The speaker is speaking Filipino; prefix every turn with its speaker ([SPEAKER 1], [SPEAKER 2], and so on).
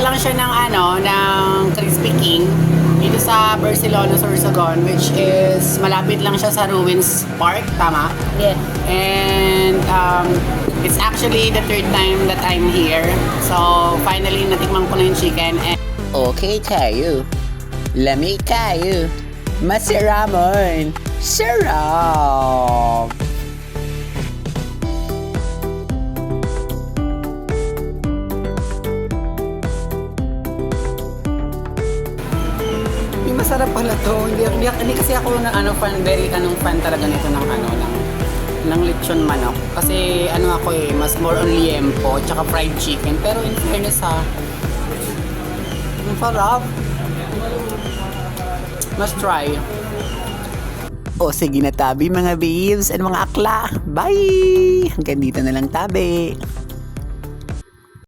[SPEAKER 1] lang siya ng ng Crispy King dito sa Barcelona, Sorsogon, which is malapit lang siya sa Ruins Park, tama?
[SPEAKER 2] Yeah.
[SPEAKER 1] And it's actually the third time that I'm here. So finally natikman ko na yung chicken. And okay tayo. Lamig tayo. Masiramon. Sarap. Masarap pala to. Hindi kasi ako fan talaga nito ng lechon manok. Kasi ako mas more on liempo tsaka fried chicken. Pero in fairness ang sarap. Must try. O sige na tabi mga babes and mga akla. Bye! Hanggang dito na lang tabi.